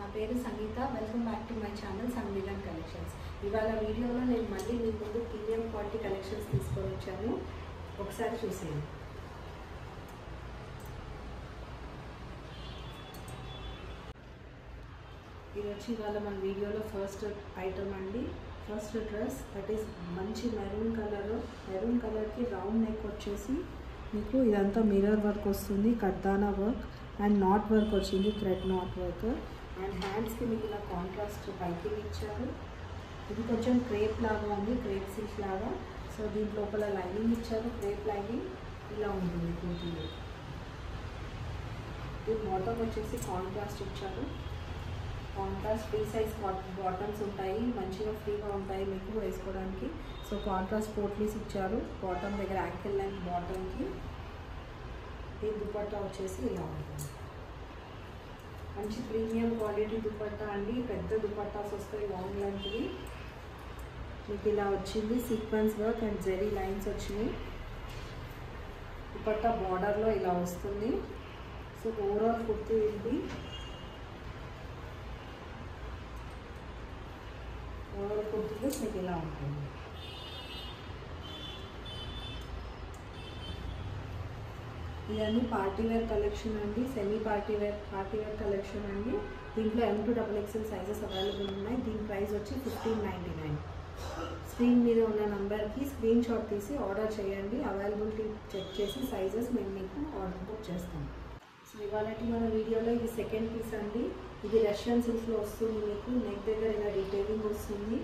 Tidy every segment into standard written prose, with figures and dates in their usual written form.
నా పేరు Sangeetha. Welcome back to my channel Sangeetham collections. ఇవాళ వీడియోలో నేను మళ్ళీ మీ ముందు ప్రీమియం క్వాలిటీ కలెక్షన్స్ తీసుకొని వచ్చాను. ఒకసారి చూసేయండి. ఇది వచ్చి ఇవాళ మన వీడియోలో ఫస్ట్ ఐటమ్ అండి. ఫస్ట్ డ్రెస్ దట్ ఈస్ మంచి మెరూన్ కలర్కి రౌండ్ నెక్ వచ్చేసి మీకు ఇదంతా మిర్రర్ వర్క్ వస్తుంది, కర్దానా వర్క్ అండ్ నాట్ వర్క్ వచ్చింది, థ్రెడ్ నాట్ వర్క్. అండ్ హ్యాండ్స్కి మీకు ఇలా కాంట్రాస్ట్ పైపింగ్ ఇచ్చారు. ఇది కొంచెం క్రేప్ లాగా ఉంది, క్రేప్ సిల్క్ లాగా. సో దీని లోపల లైనింగ్ ఇచ్చారు, క్రేప్ లైనింగ్ ఇలా ఉంటుంది పూర్తిగా. ఇది బాటమ్ వచ్చేసి కాంట్రాస్ట్ ఇచ్చారు. కాంట్రాస్ట్ ఫ్రీ సైజ్ బాటమ్స్ ఉంటాయి, మంచిగా ఫ్రీగా ఉంటాయి మీకు వేసుకోవడానికి. సో కాంట్రాస్ట్ పోట్లీస్ ఇచ్చారు బాటమ్ దగ్గర, యాంకిల్ లెంత్ బాటమ్కి. ఈ దుపట్టా వచ్చేసి ఇలా ఉంటుంది. మంచి ప్రీమియం క్వాలిటీ దుపట్టా అండి. పెద్ద దుపట్టాస్ వస్తాయి లాంగ్ లెంత్వి. మీకు ఇలా వచ్చింది sequence work and zari lines వచ్చినాయి. దుపట్టా బార్డర్లో ఇలా వస్తుంది. సో ఓవరాల్ కుర్తీ ఇది ఓవరాల్ కుర్తీలో మీకు ఇలా ఉంటుంది. ఇవన్నీ పార్టీవేర్ కలెక్షన్ అండి, సెమీ పార్టీవేర్ కలెక్షన్ అండి. దీంట్లో M to XXL sizes available ఉన్నాయి. దీని ప్రైస్ వచ్చి 1599. స్క్రీన్ మీద ఉన్న నంబర్కి స్క్రీన్ షాట్ తీసి ఆర్డర్ చేయండి. అవైలబిలిటీ చెక్ చేసి సైజెస్ మేము మీకు ఆర్డర్ బుక్ చేస్తాం. సో ఇవాళ మన వీడియోలో ఇది సెకండ్ పీస్ అండి. ఇది రష్యన్ సిల్క్లో వస్తుంది. మీకు నెక్ దగ్గర ఇలా డీటెయిలింగ్ వస్తుంది,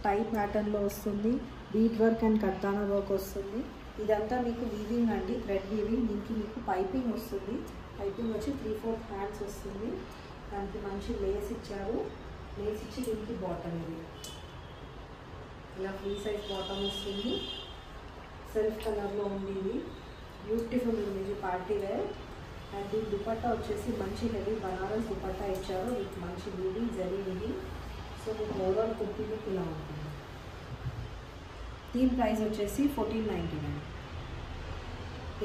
టై ప్యాటర్న్లో వస్తుంది, బీట్ వర్క్ అండ్ కర్దానా వర్క్ వస్తుంది. ఇదంతా మీకు వీవింగ్ అండి, థ్రెడ్ వీవింగ్. దీనికి మీకు పైపింగ్ వస్తుంది. పైపింగ్ వచ్చి 3/4 హ్యాండ్స్ వస్తుంది. దానికి మంచి లేస్ ఇచ్చారు. లేస్ ఇచ్చి దీనికి బాటమ్ ఇది ఇలా ఫ్రీ సైజ్ బాటమ్ వస్తుంది. సెల్ఫ్ కలర్లో ఉంది. ఇది బ్యూటిఫుల్ ఉంది. ఇది పార్టీ వేర్. అండ్ దీని దుపట్టా వచ్చేసి మంచి హెవీ బనారస్ దుపట్టా ఇచ్చారు. మీకు మంచి వీవింగ్ జరీ ఇది. సో మీకు ఓవరాల్ కుర్తీ లుక్ ఇలా ఉంటుంది. దీని ప్రైస్ వచ్చేసి 1499.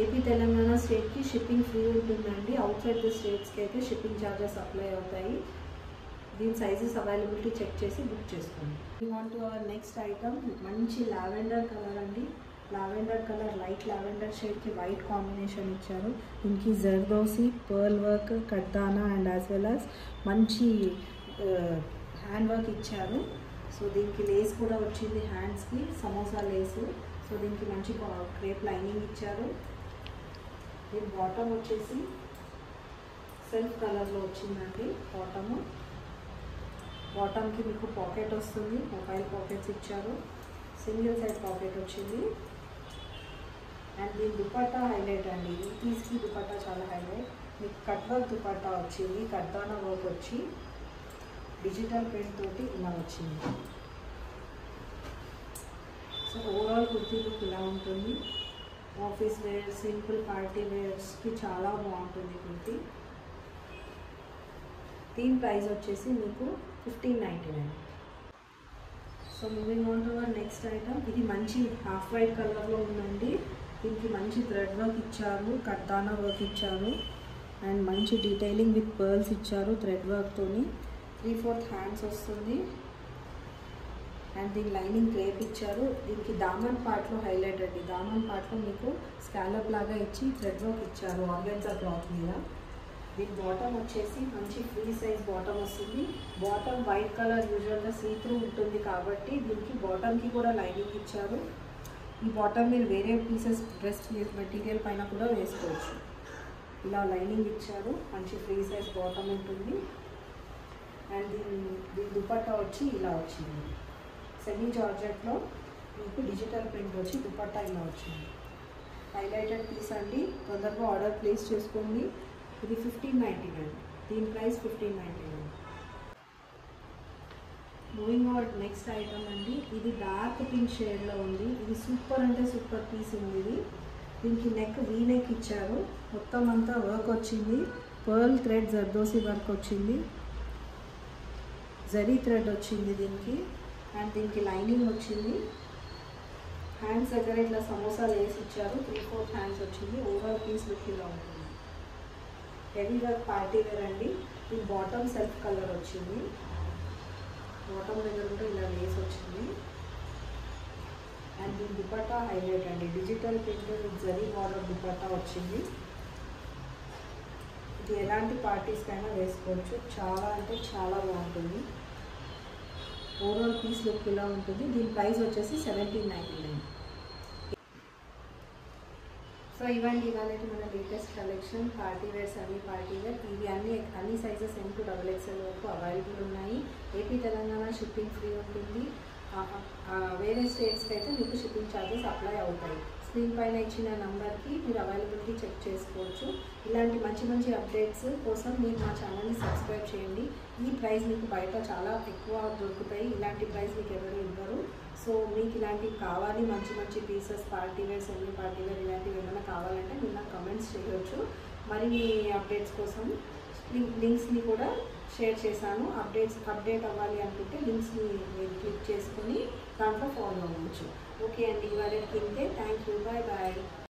ఏపీ తెలంగాణ స్టేట్కి షిప్పింగ్ ఫ్రీ ఉంటుందండి. అవుట్ సైడ్ ద స్టేట్స్కి అయితే షిప్పింగ్ ఛార్జెస్ అప్లై అవుతాయి. దీని సైజెస్ అవైలబిలిటీ చెక్ చేసి బుక్ చేసుకోండి. We want to our next item మంచి లావెండర్ కలర్ అండి. లావెండర్ కలర్, లైట్ లావెండర్ షేడ్కి వైట్ కాంబినేషన్ ఇచ్చారు. దీనికి zardozi, pearl work, kardana and as well as మంచి హ్యాండ్ వర్క్ ఇచ్చారు. సో దీనికి లేస్ కూడా వచ్చింది హ్యాండ్స్కి, సమోసా లేసు. సో దీనికి మంచి క్రేప్ లైనింగ్ ఇచ్చారు. దీని బాటమ్ వచ్చేసి సెల్ఫ్ కలర్లో వచ్చిందండి. బాటమ్కి మీకు పాకెట్ వస్తుంది, మొబైల్ పాకెట్స్ ఇచ్చారు. సింగిల్ సైడ్ పాకెట్ వచ్చింది. అండ్ దీని దుపట్టా హైలైట్ అండి. ఈ పీస్కి దుపట్టా చాలా హైలైట్. మీకు కట్ వర్క్ దుపట్టా వచ్చింది, కర్దానా వర్క్ వచ్చి డిజిటల్ ప్రింట్ తోటి ఇలా వచ్చింది. సో ఓవరాల్ కుర్తీ లుక్ ఇలా ఉంటుంది. ఆఫీస్ వేర్, సింపుల్ పార్టీ వేర్స్కి చాలా బాగుంటుంది కుర్తీ. దీని ప్రైస్ వచ్చేసి మీకు 1599. So moving on to our next item. ఇది మంచి హాఫ్ వైట్ కలర్లో ఉందండి. దీనికి మంచి థ్రెడ్ వర్క్ ఇచ్చారు, కర్దానా వర్క్ ఇచ్చారు అండ్ మంచి డీటెయిలింగ్ విత్ పర్ల్స్ ఇచ్చారు థ్రెడ్ వర్క్తోని. 3/4 హ్యాండ్స్ వస్తుంది. అండ్ దీని లైనింగ్ క్రేప్ ఇచ్చారు. దీనికి దామన్ పార్ట్లో హైలైట్ అండి. దామన్ పార్ట్లో మీకు స్కాలప్ లాగా ఇచ్చి థ్రెడ్ వర్క్ ఇచ్చారు ఆర్గాన్జా క్లాత్ మీద. దీని బాటమ్ వచ్చేసి మంచి ఫ్రీ సైజ్ బాటమ్ వస్తుంది. బాటమ్ వైట్ కలర్ యూజువల్గా సీ త్రూ ఉంటుంది కాబట్టి దీనికి బాటమ్కి కూడా లైనింగ్ ఇచ్చారు. ఈ బాటమ్ మీరు వేరే పీసెస్ డ్రెస్ మెటీరియల్ పైన కూడా వేసుకోవచ్చు. ఇలా లైనింగ్ ఇచ్చారు. మంచి ఫ్రీ సైజ్ బాటమ్ ఉంటుంది. అండ్ దీని దుపట్టా వచ్చి ఇలా వచ్చింది. సెమీ జార్జెట్లో మీకు డిజిటల్ ప్రింట్ వచ్చి దుపట్టా ఇలా వచ్చింది. హైలైటెడ్ పీస్ అండి. తొందరగా ఆర్డర్ ప్లేస్ చేసుకోండి. ఇది 1599. దీని price 1599. Moving on next item అండి. ఇది డార్క్ పింక్ షేడ్లో ఉంది. ఇది సూపర్ అంటే సూపర్ పీస్ ఉంది. ఇది దీనికి నెక్ వీ నెక్ ఇచ్చారు. మొత్తం అంతా వర్క్ వచ్చింది. పర్ల్ థ్రెడ్ జర్దోసి వర్క్ వచ్చింది, జరీ థ్రెడ్ వచ్చింది దీనికి. అండ్ దీనికి లైనింగ్ వచ్చింది. హ్యాండ్స్ దగ్గర ఇట్లా సమోసా లేస్ ఇచ్చారు. 3/4 హ్యాండ్స్ వచ్చింది. ఓవరాల్ పీస్ లుక్ ఇలా ఉంటుంది. హెవీ వర్క్ పార్టీ వేర్ అండి. ఈ బాటమ్ సెల్ఫ్ కలర్ వచ్చింది, బాటమ్ దగ్గర కూడా ఇలా లేస్ వచ్చింది. అండ్ దీని దుపట్టా హైలైట్ అండి, digital print with zari border dupatta వచ్చింది. ఇది ఎలాంటి పార్టీస్కైనా వేసుకోవచ్చు, చాలా అంటే చాలా బాగుంటుంది. ఓవరాల్ పీస్ లుక్ ఇలా ఉంటుంది. దీని ప్రైస్ వచ్చేసి 1799. సో ఇవ్వండి ఇవాళ మన latest collection party wear, semi party wear. ఇవి అన్ని సైజెస్ M to XXL వరకు అవైలబుల్ ఉన్నాయి. ఏపీ తెలంగాణ షిప్పింగ్ ఫ్రీ ఉంటుంది. వేరే స్టేట్స్కి అయితే మీకు షిప్పింగ్ ఛార్జెస్ అప్లై అవుతాయి. స్క్రీన్ పైన ఇచ్చిన నెంబర్కి మీరు అవైలబిలిటీ చెక్ చేసుకోవచ్చు. ఇలాంటి మంచి మంచి అప్డేట్స్ కోసం మీరు మా ఛానల్ని సబ్స్క్రైబ్ చేయండి. ఈ ప్రైస్ మీకు బయట చాలా ఎక్కువ దొరుకుతాయి, ఇలాంటి ప్రైస్ మీకు ఎవరు ఇవ్వరు. సో మీకు ఇలాంటివి కావాలి, మంచి మంచి pieces party wear, semi party wear ఇలాంటివి ఏమైనా కావాలంటే మీరు నాకు కమెంట్స్ చేయవచ్చు. మరి మీ అప్డేట్స్ కోసం లింక్స్ని కూడా షేర్ చేశాను. అప్డేట్ అవ్వాలి అనుకుంటే లింక్స్ని మీరు క్లిక్ చేసుకొని దాంట్లో ఫాలో అవ్వచ్చు. ఓకే అండి, ఇవాళ ఇంతే. Thank you, bye bye.